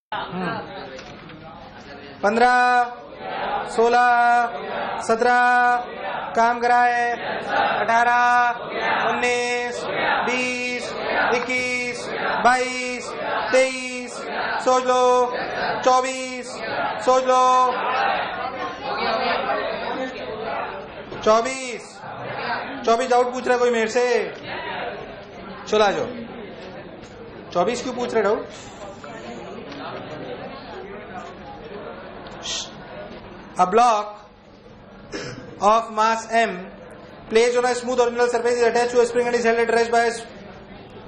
15, 16, 17 काम कराए, 18, 19, 20, 21, 22, 23, सोच लो, 24, सोच लो, 24 डाउट पूछ रहा है कोई मेरे से? चलो आ जाओ। 24 क्यों पूछ रहे doubt? A block of mass m placed on a smooth original surface is attached to a spring and is held at rest by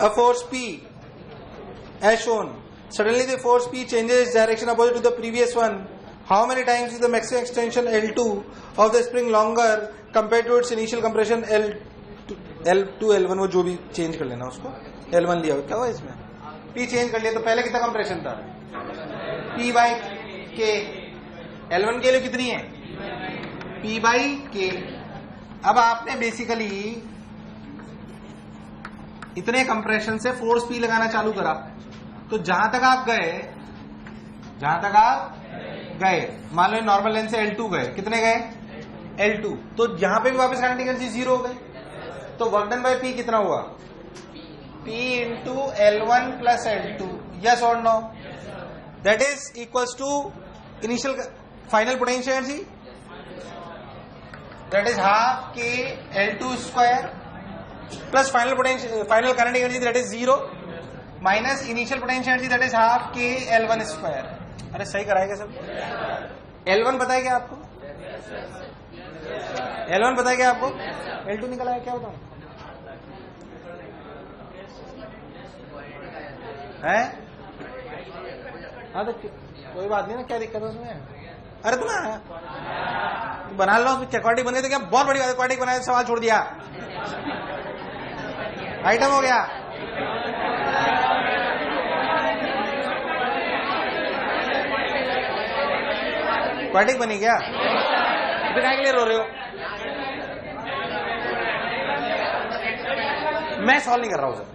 a force P as shown. Suddenly the force P changes its direction opposite to the previous one. How many times is the maximum extension L2 of the spring longer compared to its initial compression L2 L1? वो जो भी change कर लेना उसको L1 लिया, क्या हुआ इसमें? P चेंज कर लिया तो पहले कितना कंप्रेशन था? P by K. L1 के लिए कितनी है? P by K. अब आपने बेसिकली इतने कंप्रेशन से फोर्स P लगाना चालू करा, तो जहां तक आप गए मान लो नॉर्मल लेंथ से L2 गए, कितने गए? L2. तो यहां पे भी वापस काइनेटिक एनर्जी जीरो हो गई, तो वर्क डन बाय P कितना हुआ? P into L1 plus L2. Yes और no? That is equals to initial final potential energy, that is half K L2 square plus final kinetic energy that is zero minus initial potential energy that is half K L1 square. अरे सही कराएगा सब? L1 पता है क्या आपको? L1 पता है क्या आपको? L2 निकला है क्या बताऊं? है? हाँ तो कोई बात नहीं ना, क्या दिक्कत है उसमें? अरे तुम बना लो, उसमें क्वाड्रेटिक बन गई तो क्या बहुत बड़ी बात है? क्वाड्रेटिक बनाया सवाल छोड़ दिया, आइटम हो गया. क्वाड्रेटिक बनी क्या? फिर क्या क्लियर हो रहे हो? मैं सॉल्व नहीं कर रहा हूं सर,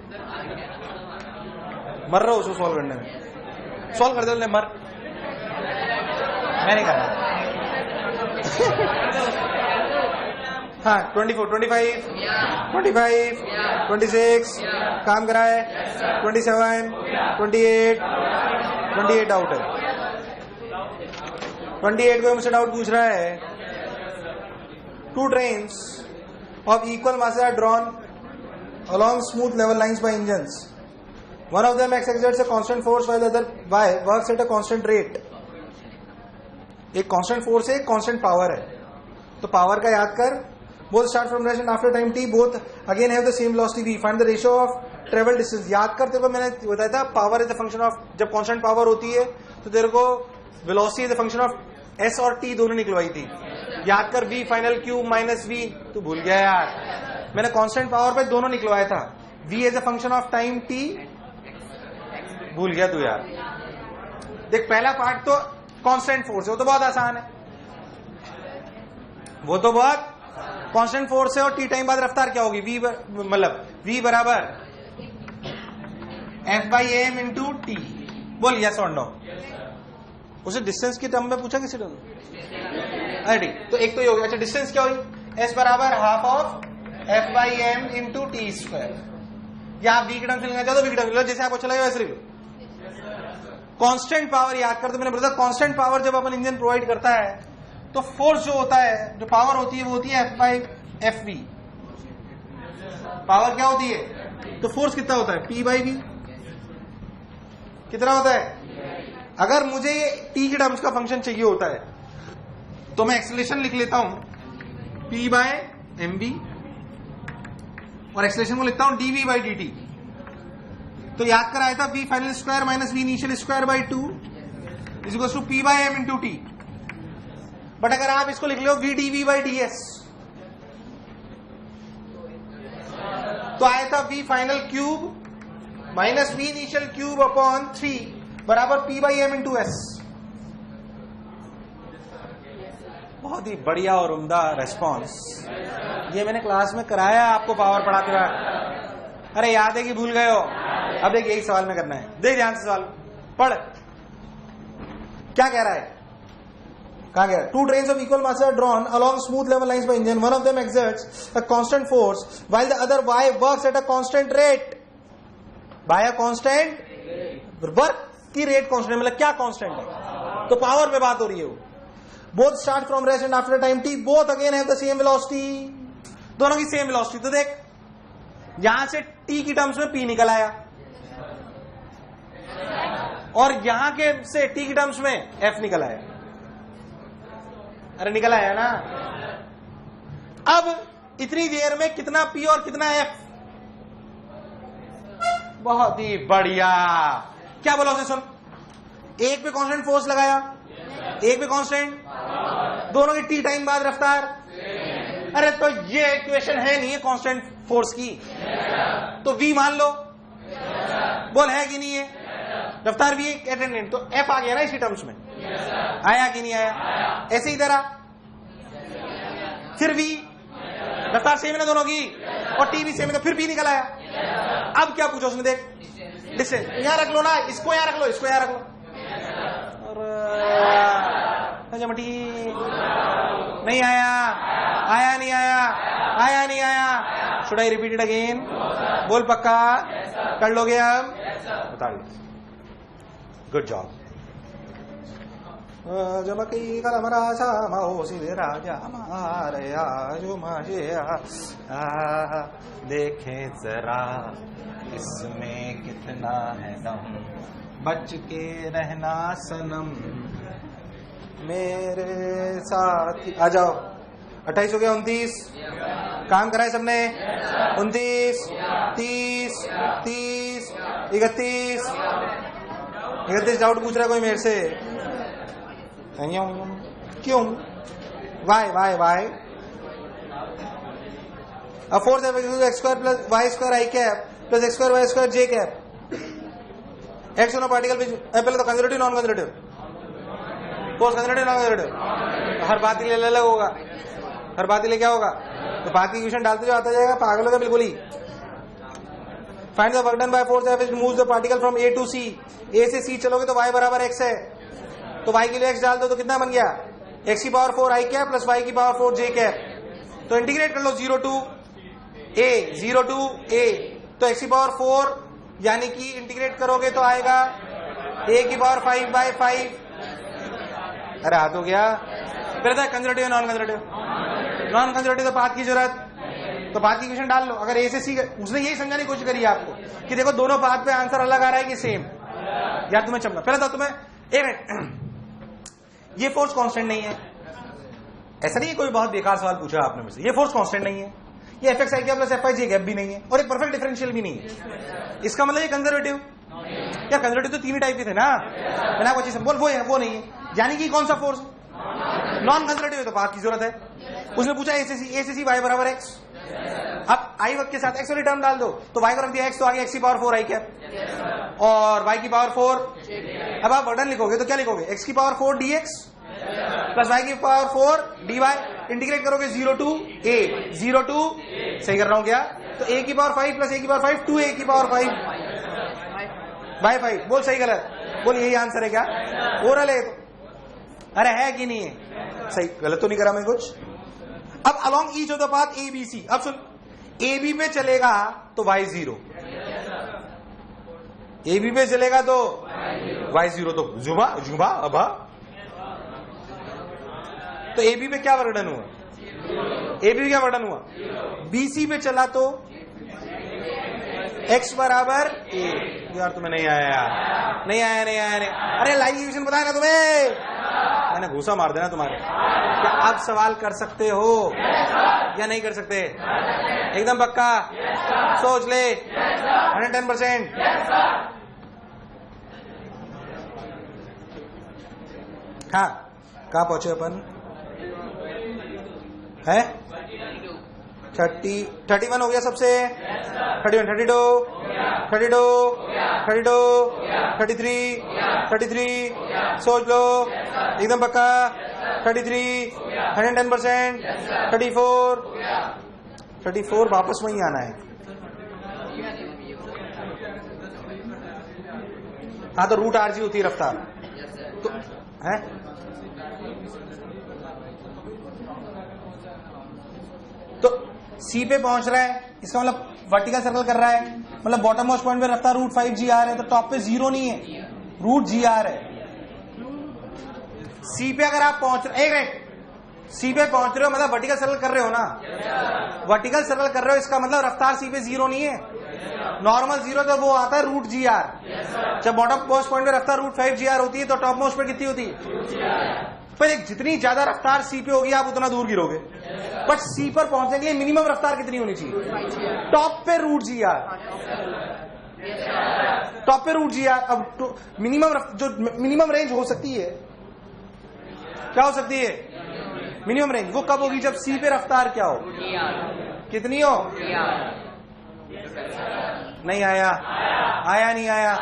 मर रहा हूं उसको सॉल्व करने में. सॉल्व कर दे मर, मैं नहीं कर रहा. हाँ 24, 25, 25, 26 काम कराए, 27, 28 डाउट है. 28 को मुझसे डाउट पूछ रहा है. Two trains of equal mass are drawn along smooth level lines by engines. One of them X exerts a constant force while the other Y works at a constant rate. एक constant force है, एक constant power है. तो power का याद कर, both start from rest and after time t both again have the same velocity v. Find the ratio of travel distance. याद कर, तेरे को मैंने बताया था power is the function of, जब कांस्टेंट पावर होती है तो तेरे को velocity is the function of s और t दोनों निकलवाई थी. याद कर v final cube minus v. तू भूल गया यार, मैंने कांस्टेंट पावर पे दोनों निकलवाया था. v is the function of time t, भूल गया तू यार. देख पहला पार्ट तो कांस्टेंट फोर्स है, वो तो बहुत आसान है, वो तो बहुत कांस्टेंट फोर्स है. और टी टाइम बाद रफ्तार क्या होगी? v मतलब v बराबर f by m into t. बोल यस और नो? उसे डिस्टेंस की टर्म में पूछा किसी ने? अरे ठीक, तो एक तो ये हो गया. अच्छा डिस्टेंस क्या हुई? s बराबर half of f by m into t square. या v की टर्म से लेना चाहो तो v की टर्म, जैसे आपको चला वैसे लिखो. कांस्टेंट पावर याद करते, मैंने बोला कांस्टेंट पावर जब अपन इंजन प्रोवाइड करता है तो फोर्स जो होता है, जो पावर होती है वो होती है F by f v. Power क्या होती है? तो फोर्स कितना होता है? P by v. कितना होता है? अगर मुझे ये T की टर्म्स का फंक्शन चाहिए होता है तो मैं एक्सेलरेशन लिख लेता हूं P बाय एम वी और एक्सेलरेशन को लिखता हूं dv बाई dt. तो याद कर आया था v final square minus v initial square by 2 is equal to p by m into t. But अगर आप इसको लिख लो v dv बाई ds तो आया था v final cube minus v initial cube upon 3 बराबर p by m into s. बहुत ही बढ़िया और उम्दा रेस्पॉन्स. ये मैंने क्लास में कराया आपको पावर पढ़ाते हुए. अरे याद है कि भूल गए हो? अब देख यही सवाल में करना है. देख ध्यान से सवाल पढ़. क्या कह रहा है, कहा गया, two trains of equal mass are drawn along smooth level lines by engine, one of them exerts a constant force while the other why works at a constant rate, by a constant work की rate constant, मतलब क्या constant है, तो power पे बात हो रही है वो। Both start from rest and after time T, both again have the same velocity, दोनों की सेम वेलोसिटी। तो देख यहां से टी की टर्म्स में पी निकल आया और यहां के से टी की टर्म्स में एफ निकल आया, अरे निकल आया ना। अब इतनी देर में कितना पी और कितना एफ, बहुत ही बढ़िया। क्या बोला उसने, सुन, एक पे कांस्टेंट फोर्स लगाया, एक पे कांस्टेंट, दोनों की टी टाइम बाद रफ्तार। अरे तो ये इक्वेशन है नहीं है कांस्टेंट फोर्स की, तो वी मान लो, बोल है कि नहीं है, रफ्तार भी एक अटेंडेंट, तो एफ आ गया ना इसी टर्म्स में, आया कि नहीं आया। ऐसे ही तरह फिर भी रफ्तार सेम है ना दोनों की और टी भी सेम है, तो फिर भी निकल आया। अब क्या पूछा उसने, देख डिस्टेंस यहां रख लो ना, इसको यहां रख लो, इसको यहां रख लो, मटी नहीं आया, आया नहीं आया, आया नहीं आया। Should I repeat it again, बोल पक्का कर लोगे अब, बता दो, गुड जॉब। जमकी कलम राजा महोसी राजा मारया जो माजिया, देखें जरा इसमें कितना है दम, बच के रहना सनम मेरे साथ। आ जाओ, 28 हो गया, 29 काम कराए सबने, 29 30 30 31 31 डाउट पूछ रहा है कोई मेरे से, क्यों, वाई वाई वाई, अब force X square plus Y square I cap plus X square Y square J cap, X दोनों पार्टिकल पहले तो conservative non conservative, force conservative non conservative, हर बात के लिए अलग होगा, हर बात के लिए क्या होगा, तो बात की इक्वेशन डालते जो आता जाएगा, पागल होगा बिल्कुल ही। Find the work done by force F which moves the particle from A to C, A से सी चलोगे तो वाई बराबर एक्स है, तो वाई के लिए एक्स डाल दो तो कितना बन गया, एक्स की पावर 4 आई कैप प्लस वाई की पावर 4 जे कैप, तो इंटीग्रेट कर लो 0 टू ए, तो एक्स की पावर 4 यानी कि इंटीग्रेट करोगे तो आएगा ए की पावर 5 बाय 5, अरे हाथ हो गया। फिर था conservative non conservative, non conservative तो पाथ की जरूरत, तो पाथ की इक्वेशन डाल लो। अगर ए से सी, उसने यही समझाने की कोशिश करी है आपको कि देखो दोनों पाथ पे आंसर अलग आ रहा है कि सेम, या तुम्हें चमका, पहले तो तुम्हें एक मिनट, ये फोर्स कांस्टेंट नहीं है, ऐसा नहीं है कोई बहुत बेकार सवाल पूछा आपने मुझसे, ये फोर्स कांस्टेंट नहीं है, ये F x I cap plus F I J cap भी नहीं है, और एक परफेक्ट डिफरेंशियल भी नहीं है, इसका मतलब ये कंजर्वेटिव, क्या कंजर्वेटिव तो तीन ही टाइप के थे ना, मैंने आपको चीज बोल, वो नहीं है, यानी कि कौन सा फोर्स नॉन कंजर्वेटिव है, तो बात की जरूरत है। उसने पूछा ए से सी वाई बराबर एक्स, अब आई वक्त के साथ एक्स वाली टर्म डाल दो, तो वाई को रख दिया एक्स, तो आगे एक्स की पावर 4 आई कैप और वाई की पावर 4, अब आप वर्डन लिखोगे तो क्या लिखोगे, एक्स की power 4 d x plus y की पावर 4 डी वाई, इंटीग्रेट करोगे 0 टू ए, 0 टू, सही कर रहा हूं क्या, तो ए की पावर 5 प्लस ए की पावर 5 टू ए की पावर 5 बाय 5, बोल सही गलत, बोल यही आंसर है क्या, ओरल है, अरे है कि नहीं है, सही गलत तो नहीं करा मैं कुछ। अब along each of the path A B C, अब सुन, ए बी पे चलेगा तो वाई 0, ए बी पे चलेगा तो वाई 0, तो जुबा जुबा अबा, तो ए बी पे क्या वर्णन हुआ, ए बी क्या वर्णन हुआ, बी सी पे चला तो एक्स बराबर ए, यार तुम्हें नहीं आया, नहीं आया, नहीं आया, नहीं, अरे लाइन इक्वेशन बताया ना तुम्हें, मैंने घूसा मार देना तुम्हारे। क्या आप सवाल कर सकते हो या नहीं कर सकते, एकदम पक्का, सोच ले, 110%। हाँ, कहाँ पहुंचे अपन, है 31 हो गया सबसे, 31 32 32 32 33 33, सोच लो एकदम पक्का, 33 110%, 34 वापस वहीं आना है। हाँ तो रूट आरजी होती है रफ्तार, तो है? तो सी पे पहुंच रहा है, इसका मतलब वर्टिकल सर्कल कर रहा है, मतलब बॉटम मोस्ट पॉइंट पे रफ्तार √5 g/r है, तो टॉप पे 0 नहीं है, √g/r है। सी पे अगर आप पहुंच रहे, एक मिनट, सी पे पहुंच रहे हो मतलब वर्टिकल सर्कल कर रहे हो ना? वर्टिकल सर्कल कर रहे हो, इसका मतलब रफ्तार सी पे 0 नहीं है। नॉर्मल 0 तो वो आता है √g/r। जब बॉटम मोस्ट पॉइंट पे रफ्तार √5 g/r होती है तो टॉप मोस्ट पे कितनी होती है? पर एक जितनी ज्यादा रफ्तार सी पे होगी आप उतना दूर गिरोगे, बट सी पर पहुंचने के लिए मिनिमम रफ्तार कितनी होनी चाहिए? टॉप पे √g/r, टॉप पे √g/r। अब मिनिमम जो मिनिमम रेंज हो सकती है, क्या हो सकती है मिनिमम रेंज? वो कब होगी? जब सी पे रफ्तार क्या हो? कितनी हो? नहीं आया? आया नहीं आया?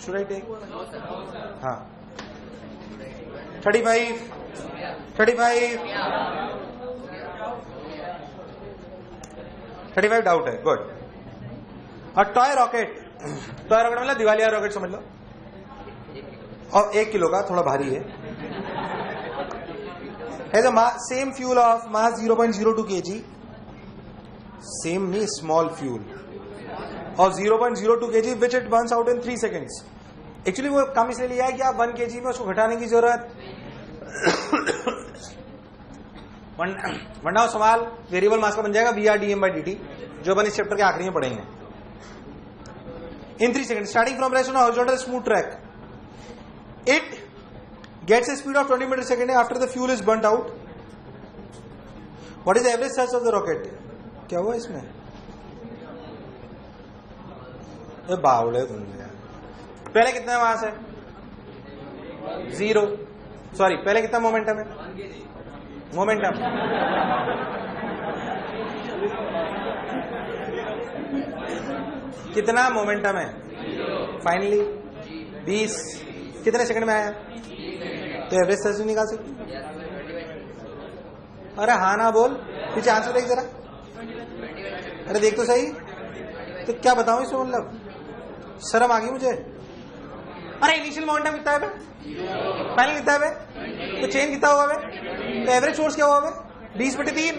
Should I take? हाँ 35 डाउट है। गुड। और टॉय रॉकेट, टॉय रॉकेट मतलब दिवालिया रॉकेट समझ लो, और 1 किलो का, थोड़ा भारी है। Has a same fuel of mass 0.02 kg, same नहीं, small fuel of 0.02 kg which it burns out in 3 seconds। Actually वो कम इसलिए लिया है कि आप 1 kg में उसको घटाने की जरूरत, वरना वो सवाल वेरिएबल मास का बन जाएगा VRdm/dt, जो अपन इस चैप्टर के आखिरी में पढ़ेंगे। In 3 seconds, starting from rest on a horizontal smooth track, it gets a speed of 20 meters per second after the fuel is burnt out। What is the average thrust of the rocket? क्या हुआ इसमें? ये बावड़े तुमने यार। पहले कितना मास है? 0। Sorry, पहले कितना मोमेंटम है? मोमेंटम कितना मोमेंटम है? फाइनली 20। कितने सेकंड में आया? तो एवरेज थ्रस्ट निकाल सकते? अरे हाँ ना बोल, पीछे आंसर देख जरा, अरे देख तो सही। तो क्या बताऊं इसमें, मतलब शर्म आ गई मुझे। अरे इनिशियल मोमेंटम कितना है बे? फाइनल कितना है बे? तो चेन कितना हुआ बे? तो एवरेज फोर्स क्या हुआ बे? 20/3।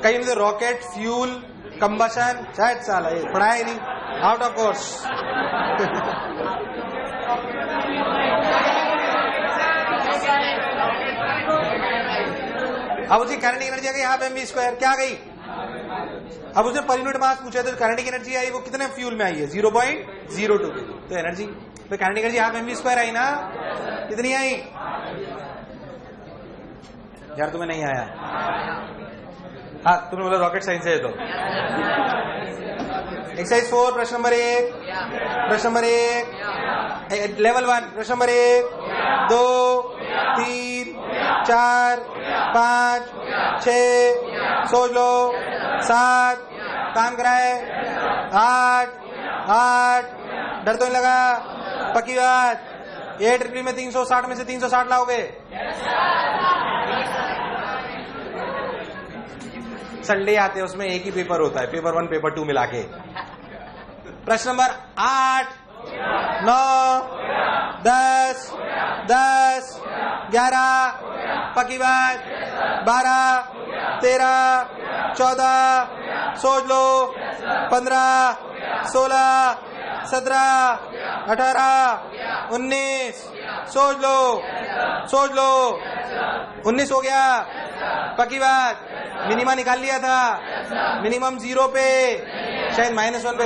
कहीं मुझे रॉकेट, फ्यूल, कंबशन, शायद साला ये पढ़ाया ही नहीं, आउट ऑफ कोर्स। अब उसकी काइनेटिक एनर्जी आ गई हाफ mv², क्या गई? अब उसने पर यूनिट मास पूछा, तो काइनेटिक एनर्जी आई वो कितने फ्यूल में आई है? 0.02। तो एनर्जी तो काइनेटिक एनर्जी हाफ mv² आई ना? कितनी आई यार? तुम्हें नहीं आया? हाँ तुमने बोला रॉकेट साइंस है। तो एक्सरसाइज 4 प्रश्न नंबर 1, प्रश्न नंबर 1 लेवल 1, प्रश्न नंबर 1, 2, 3, 4, 5, 6, सोच लो, 7, काम कराए, 8, डर तो नहीं लगा? पक्की बात? ये ट्रिपली में 360 में से 360 लाओगे? संडे आते हैं, उसमें एक ही पेपर होता है, पेपर 1 पेपर 2 मिला के। प्रश्न नंबर 8, 9, 10, 11, पक्की बात 12, 13, 14, सोच लो, 15, 16, 17, 18, 19, सोच लो 19 हो गया। पक्की बात? मिनिमम निकाल लिया था, मिनिमम 0 पे, शायद -1 पे।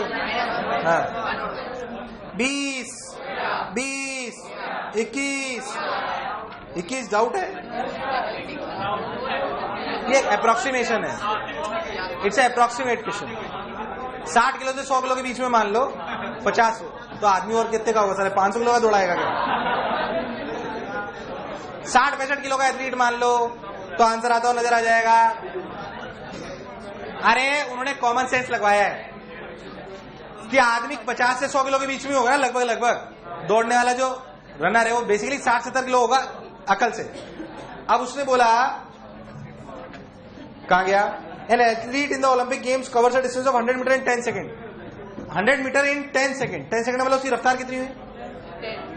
हाँ 20, 21 डाउट है, ये अप्रोक्सीमेशन है, इट्स अप्रोक्सीमेट क्वेश्चन। 60 किलो से 100 किलो के बीच में मान लो 50, तो आदमी और कितने का होगा? सारे 500 किलो का दौड़ाएगा क्या? 60-65 किलो का एथलीट मान लो, तो आंसर आता हो नजर आ जाएगा। अरे उन्होंने कॉमन सेंस लगवाया है कि आदमी 50 से 100 किलो के बीच में होगा ना, लगभग दौड़ने वाला जो रनर है वो बेसिकली 60-70 किलो होगा अकल से। अब उसने बोला, कहां गया? An athlete in the Olympic games covers a distance of 100 metre in 10 second. 100 metre in 10 second. 10 second मतलब उसकी रफ्तार कितनी हुई?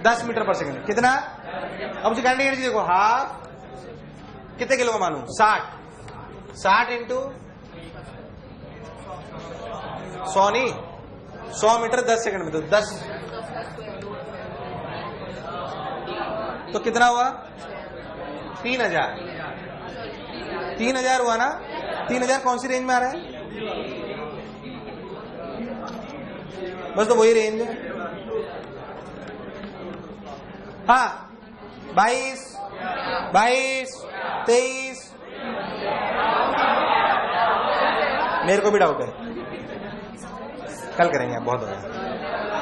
10 मीटर पर सेकंड। कितना? अब मुझे करंट एनर्जी देखो, हाफ कितने किलो का मालूम? 60 इंटू 100 नहीं, 100 मीटर 10 सेकंड में, तो 10 तो कितना हुआ? 3000 हुआ ना? 3000 कौन सी रेंज में आ रहा है? बस तो वही रेंज है। हाँ, 22, 23। मेरे को भी डाउट है, कल करेंगे, बहुत हो गया।